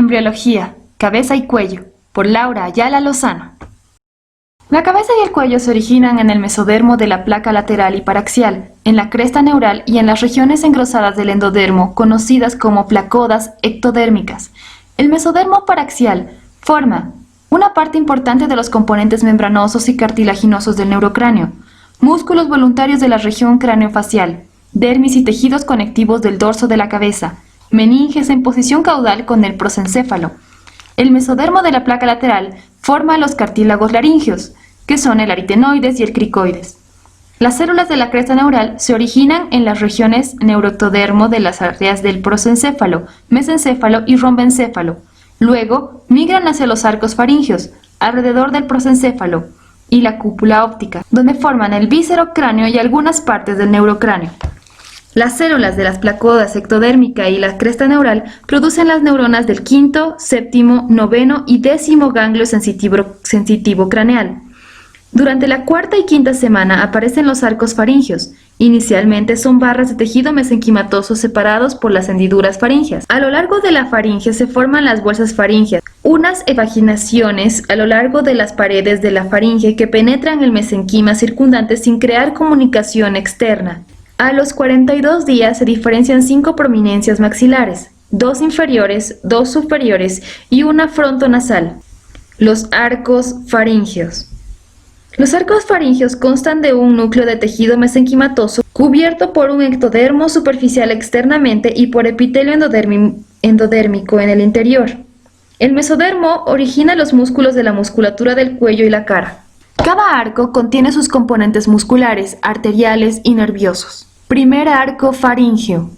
Embriología, cabeza y cuello, por Laura Ayala Lozano. La cabeza y el cuello se originan en el mesodermo de la placa lateral y paraxial, en la cresta neural y en las regiones engrosadas del endodermo, conocidas como placodas ectodérmicas. El mesodermo paraxial forma una parte importante de los componentes membranosos y cartilaginosos del neurocráneo, músculos voluntarios de la región craneofacial, dermis y tejidos conectivos del dorso de la cabeza, meninges en posición caudal con el prosencéfalo. El mesodermo de la placa lateral forma los cartílagos laringeos, que son el aritenoides y el cricoides. Las células de la cresta neural se originan en las regiones neuroectodermo de las áreas del prosencéfalo, mesencéfalo y rombencéfalo. Luego migran hacia los arcos faringeos, alrededor del prosencéfalo, y la cúpula óptica, donde forman el víscero cráneo y algunas partes del neurocráneo. Las células de las placodas ectodérmica y la cresta neural producen las neuronas del quinto, séptimo, noveno y décimo ganglio sensitivo craneal. Durante la cuarta y quinta semana aparecen los arcos faringeos. Inicialmente son barras de tejido mesenquimatoso separados por las hendiduras faríngeas. A lo largo de la faringe se forman las bolsas faríngeas, unas evaginaciones a lo largo de las paredes de la faringe que penetran el mesenquima circundante sin crear comunicación externa. A los 42 días se diferencian 5 prominencias maxilares, 2 inferiores, 2 superiores y una frontonasal. Los arcos faringeos. Los arcos faringeos constan de un núcleo de tejido mesenquimatoso cubierto por un ectodermo superficial externamente y por epitelio endodérmico en el interior. El mesodermo origina los músculos de la musculatura del cuello y la cara. Cada arco contiene sus componentes musculares, arteriales y nerviosos. Primer arco faríngeo.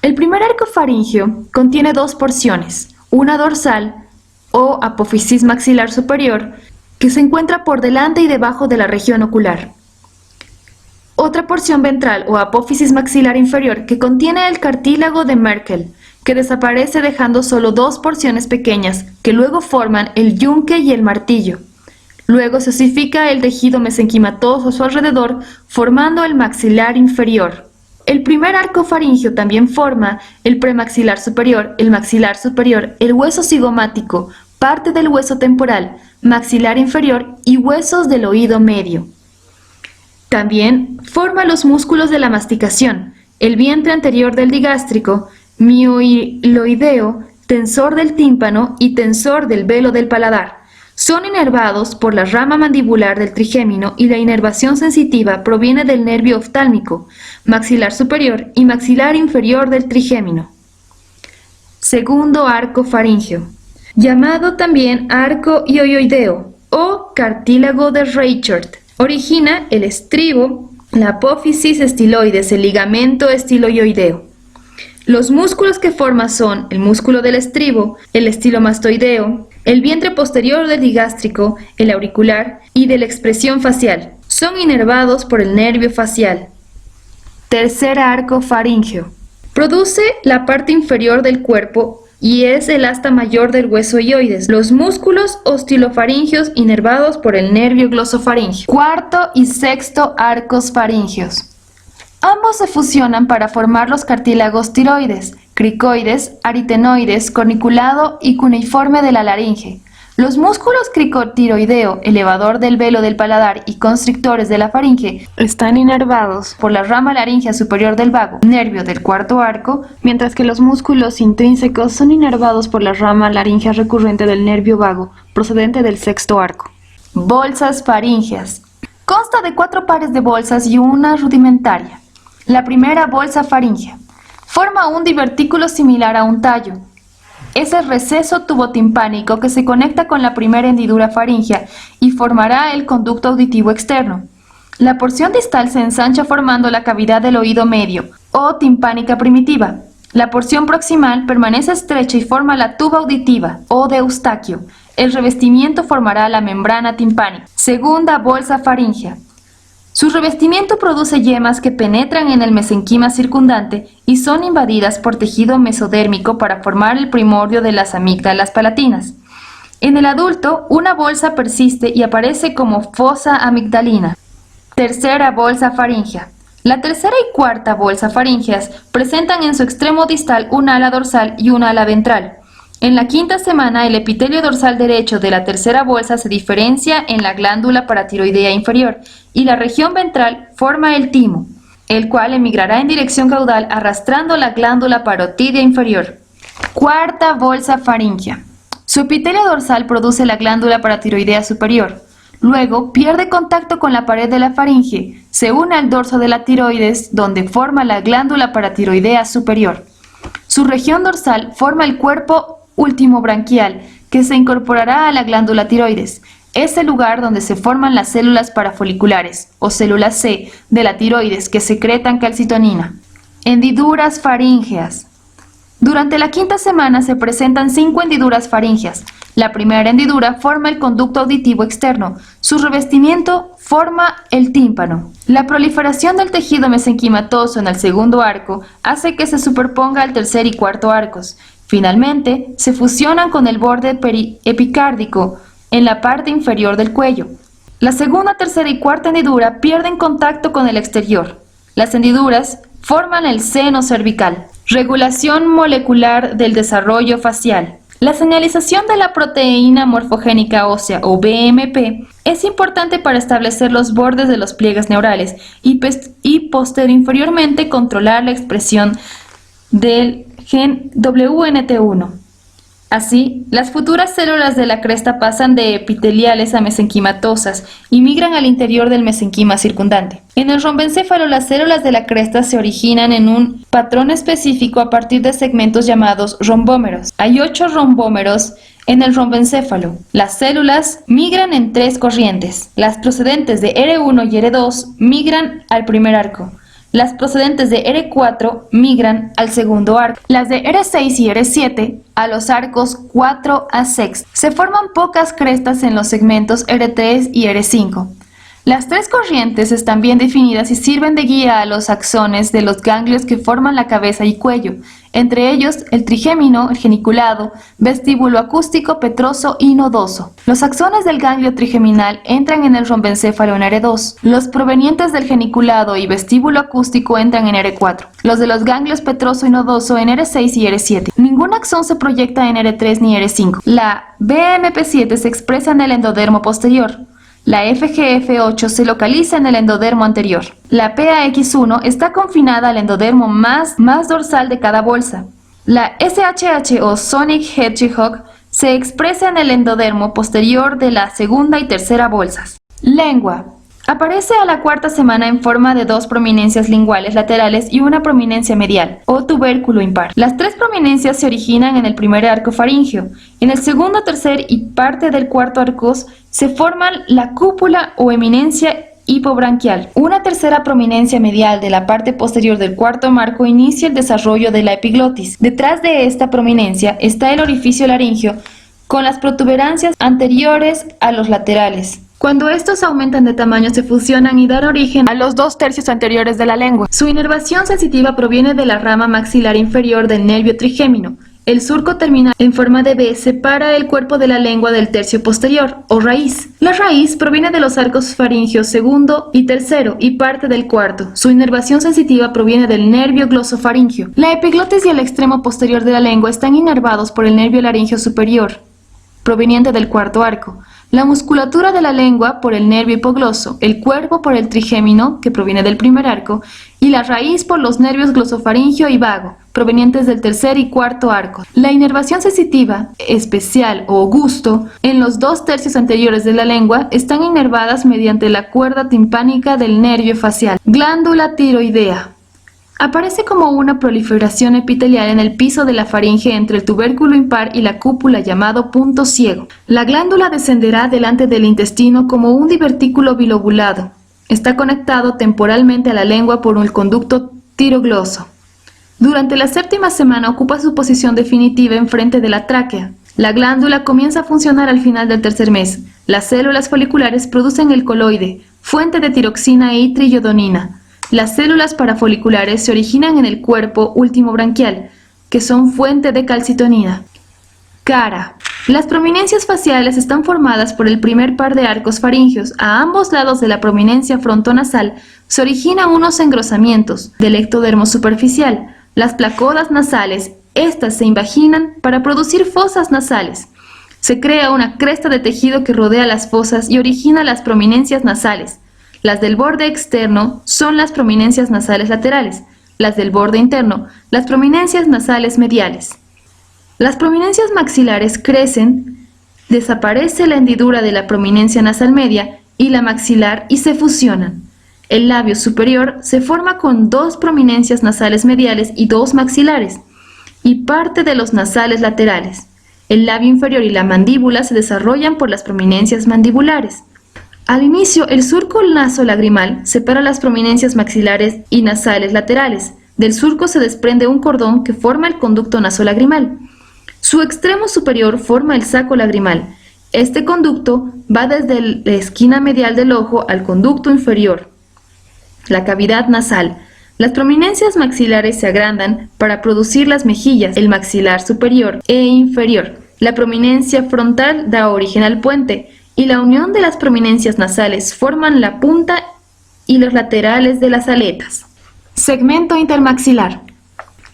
El primer arco faríngeo contiene 2 porciones, una dorsal o apófisis maxilar superior, que se encuentra por delante y debajo de la región ocular. Otra porción ventral o apófisis maxilar inferior que contiene el cartílago de Merkel, que desaparece dejando solo 2 porciones pequeñas que luego forman el yunque y el martillo. Luego se osifica el tejido mesenquimatoso a su alrededor, formando el maxilar inferior. El primer arco faríngeo también forma el premaxilar superior, el maxilar superior, el hueso cigomático, parte del hueso temporal, maxilar inferior y huesos del oído medio. También forma los músculos de la masticación, el vientre anterior del digástrico, miohiloideo, tensor del tímpano y tensor del velo del paladar. Son inervados por la rama mandibular del trigémino y la inervación sensitiva proviene del nervio oftálmico, maxilar superior y maxilar inferior del trigémino. Segundo arco faríngeo, llamado también arco hioideo o cartílago de Reichert. Origina el estribo, la apófisis estiloides, el ligamento estiloioideo. Los músculos que forma son el músculo del estribo, el estilomastoideo, el vientre posterior del digástrico, el auricular y de la expresión facial. Son inervados por el nervio facial. Tercer arco faríngeo. Produce la parte inferior del cuerpo y es el asta mayor del hueso hioides. Los músculos ostilofaringeos inervados por el nervio glosofaríngeo. Cuarto y sexto arcos faríngeos. Ambos se fusionan para formar los cartílagos tiroides, cricoides, aritenoides, corniculado y cuneiforme de la laringe. Los músculos cricotiroideo, elevador del velo del paladar y constrictores de la faringe están inervados por la rama laringea superior del vago, nervio del cuarto arco, mientras que los músculos intrínsecos son inervados por la rama laringea recurrente del nervio vago, procedente del sexto arco. Bolsas faríngeas. Consta de 4 pares de bolsas y una rudimentaria. La primera bolsa faríngea forma un divertículo similar a un tallo. Es el receso tubotimpánico que se conecta con la primera hendidura faríngea y formará el conducto auditivo externo. La porción distal se ensancha formando la cavidad del oído medio o timpánica primitiva. La porción proximal permanece estrecha y forma la tuba auditiva o de Eustaquio. El revestimiento formará la membrana timpánica. Segunda bolsa faríngea. Su revestimiento produce yemas que penetran en el mesenquima circundante y son invadidas por tejido mesodérmico para formar el primordio de las amígdalas palatinas. En el adulto, una bolsa persiste y aparece como fosa amigdalina. Tercera bolsa faríngea. La tercera y cuarta bolsa faríngeas presentan en su extremo distal un ala dorsal y un ala ventral. En la quinta semana, el epitelio dorsal derecho de la tercera bolsa se diferencia en la glándula paratiroidea inferior y la región ventral forma el timo, el cual emigrará en dirección caudal arrastrando la glándula parotidia inferior. Cuarta bolsa faríngea. Su epitelio dorsal produce la glándula paratiroidea superior. Luego pierde contacto con la pared de la faringe, se une al dorso de la tiroides donde forma la glándula paratiroidea superior. Su región dorsal forma el cuerpo último branquial que se incorporará a la glándula tiroides. Es el lugar donde se forman las células parafoliculares o células C de la tiroides que secretan calcitonina. Hendiduras faríngeas. Durante la quinta semana se presentan 5 hendiduras faríngeas. La primera hendidura forma el conducto auditivo externo. Su revestimiento forma el tímpano. La proliferación del tejido mesenquimatoso en el segundo arco hace que se superponga al tercer y cuarto arcos. Finalmente, se fusionan con el borde epicárdico en la parte inferior del cuello. La segunda, tercera y cuarta hendidura pierden contacto con el exterior. Las hendiduras forman el seno cervical. Regulación molecular del desarrollo facial. La señalización de la proteína morfogénica ósea o BMP es importante para establecer los bordes de los pliegues neurales y posteriormente controlar la expresión del gen WNT1. Así, las futuras células de la cresta pasan de epiteliales a mesenquimatosas y migran al interior del mesenquima circundante. En el rombencéfalo, las células de la cresta se originan en un patrón específico a partir de segmentos llamados rombómeros. Hay 8 rombómeros en el rombencéfalo. Las células migran en 3 corrientes. Las procedentes de R1 y R2 migran al primer arco. Las procedentes de R4 migran al segundo arco. Las de R6 y R7 a los arcos 4 a 6. Se forman pocas crestas en los segmentos R3 y R5. Las 3 corrientes están bien definidas y sirven de guía a los axones de los ganglios que forman la cabeza y cuello, entre ellos el trigémino, el geniculado, vestíbulo acústico, petroso y nodoso. Los axones del ganglio trigeminal entran en el rombencéfalo en R2. Los provenientes del geniculado y vestíbulo acústico entran en R4. Los de los ganglios petroso y nodoso en R6 y R7. Ningún axón se proyecta en R3 ni R5. La BMP7 se expresa en el endodermo posterior. La FGF8 se localiza en el endodermo anterior. La PAX1 está confinada al endodermo más dorsal de cada bolsa. La SHH o Sonic Hedgehog se expresa en el endodermo posterior de la segunda y tercera bolsas. Lengua. Aparece a la cuarta semana en forma de 2 prominencias linguales laterales y una prominencia medial, o tubérculo impar. Las 3 prominencias se originan en el primer arco faríngeo. En el segundo, tercer y parte del cuarto arcos se forman la cúpula o eminencia hipobranquial. Una tercera prominencia medial de la parte posterior del cuarto marco inicia el desarrollo de la epiglotis. Detrás de esta prominencia está el orificio laríngeo con las protuberancias anteriores a los laterales. Cuando estos aumentan de tamaño se fusionan y dan origen a los 2 tercios anteriores de la lengua. Su inervación sensitiva proviene de la rama maxilar inferior del nervio trigémino. El surco terminal en forma de V separa el cuerpo de la lengua del tercio posterior, o raíz. La raíz proviene de los arcos faringeos segundo y tercero y parte del cuarto. Su inervación sensitiva proviene del nervio glosofaringeo. La epiglotis y el extremo posterior de la lengua están inervados por el nervio laríngeo superior, proveniente del cuarto arco. La musculatura de la lengua por el nervio hipogloso, el cuerpo por el trigémino, que proviene del primer arco, y la raíz por los nervios glosofaringeo y vago, provenientes del tercer y cuarto arco. La inervación sensitiva, especial o gusto, en los 2 tercios anteriores de la lengua, están inervadas mediante la cuerda timpánica del nervio facial. Glándula tiroidea. Aparece como una proliferación epitelial en el piso de la faringe entre el tubérculo impar y la cúpula llamado punto ciego. La glándula descenderá delante del intestino como un divertículo bilobulado. Está conectado temporalmente a la lengua por un conducto tirogloso. Durante la séptima semana ocupa su posición definitiva enfrente de la tráquea. La glándula comienza a funcionar al final del tercer mes. Las células foliculares producen el coloide, fuente de tiroxina y trilodonina. Las células parafoliculares se originan en el cuerpo último branquial, que son fuente de calcitonina. Cara. Las prominencias faciales están formadas por el primer par de arcos faríngeos. A ambos lados de la prominencia frontonasal se originan unos engrosamientos del ectodermo superficial. Las placodas nasales Estas se invaginan para producir fosas nasales. Se crea una cresta de tejido que rodea las fosas y origina las prominencias nasales. Las del borde externo son las prominencias nasales laterales, las del borde interno, las prominencias nasales mediales. Las prominencias maxilares crecen, desaparece la hendidura de la prominencia nasal media y la maxilar y se fusionan. El labio superior se forma con 2 prominencias nasales mediales y 2 maxilares, y parte de los nasales laterales. El labio inferior y la mandíbula se desarrollan por las prominencias mandibulares. Al inicio, el surco nasolagrimal separa las prominencias maxilares y nasales laterales. Del surco se desprende un cordón que forma el conducto nasolagrimal. Su extremo superior forma el saco lagrimal. Este conducto va desde la esquina medial del ojo al conducto inferior, la cavidad nasal. Las prominencias maxilares se agrandan para producir las mejillas, el maxilar superior e inferior. La prominencia frontal da origen al puente y la unión de las prominencias nasales forman la punta y los laterales de las aletas. Segmento intermaxilar.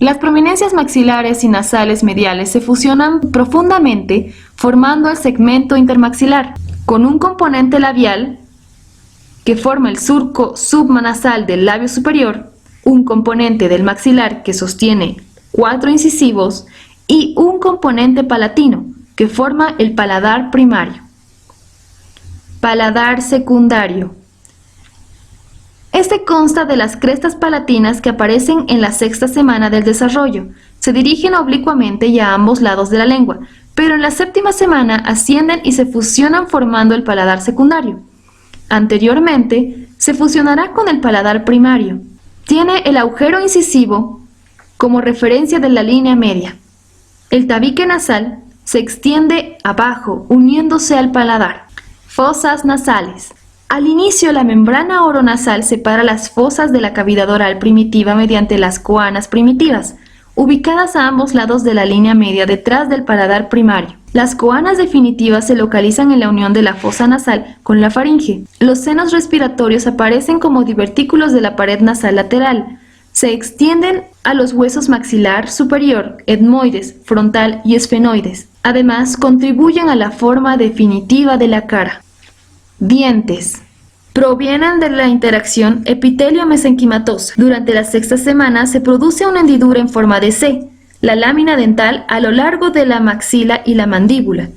Las prominencias maxilares y nasales mediales se fusionan profundamente formando el segmento intermaxilar, con un componente labial que forma el surco subnasal del labio superior, un componente del maxilar que sostiene 4 incisivos y un componente palatino que forma el paladar primario. Paladar secundario. Este consta de las crestas palatinas que aparecen en la 6ª semana del desarrollo. Se dirigen oblicuamente y a ambos lados de la lengua, pero en la 7ª semana ascienden y se fusionan formando el paladar secundario. Anteriormente, se fusionará con el paladar primario. Tiene el agujero incisivo como referencia de la línea media. El tabique nasal se extiende abajo, uniéndose al paladar. Fosas nasales. Al inicio, la membrana oronasal separa las fosas de la cavidad oral primitiva mediante las coanas primitivas, ubicadas a ambos lados de la línea media detrás del paladar primario. Las coanas definitivas se localizan en la unión de la fosa nasal con la faringe. Los senos respiratorios aparecen como divertículos de la pared nasal lateral. Se extienden a los huesos maxilar superior, etmoides, frontal y esfenoides. Además, contribuyen a la forma definitiva de la cara. Dientes. Provienen de la interacción epitelio-mesenquimatosa. Durante la 6ª semana se produce una hendidura en forma de C, la lámina dental a lo largo de la maxila y la mandíbula.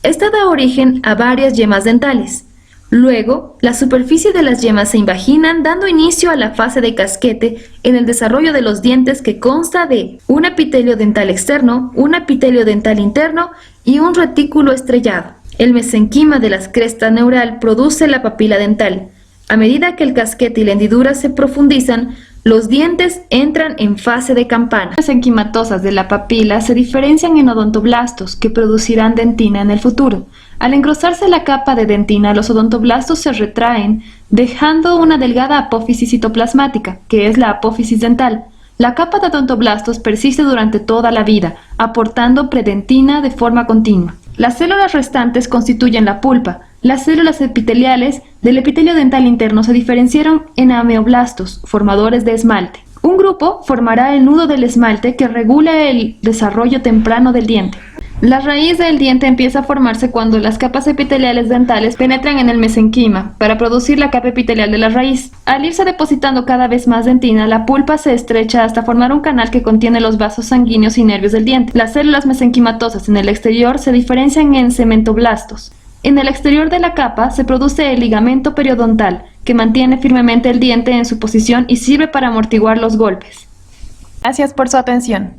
Esta da origen a varias yemas dentales. Luego, la superficie de las yemas se invaginan dando inicio a la fase de casquete en el desarrollo de los dientes que consta de un epitelio dental externo, un epitelio dental interno y un retículo estrellado. El mesenquima de la cresta neural produce la papila dental. A medida que el casquete y la hendidura se profundizan, los dientes entran en fase de campana. Las mesenquimatosas de la papila se diferencian en odontoblastos, que producirán dentina en el futuro. Al engrosarse la capa de dentina, los odontoblastos se retraen, dejando una delgada apófisis citoplasmática, que es la apófisis dental. La capa de odontoblastos persiste durante toda la vida, aportando predentina de forma continua. Las células restantes constituyen la pulpa. Las células epiteliales del epitelio dental interno se diferenciaron en ameoblastos, formadores de esmalte. Un grupo formará el nudo del esmalte que regula el desarrollo temprano del diente. La raíz del diente empieza a formarse cuando las capas epiteliales dentales penetran en el mesenquima para producir la capa epitelial de la raíz. Al irse depositando cada vez más dentina, la pulpa se estrecha hasta formar un canal que contiene los vasos sanguíneos y nervios del diente. Las células mesenquimatosas en el exterior se diferencian en cementoblastos. En el exterior de la capa se produce el ligamento periodontal, que mantiene firmemente el diente en su posición y sirve para amortiguar los golpes. Gracias por su atención.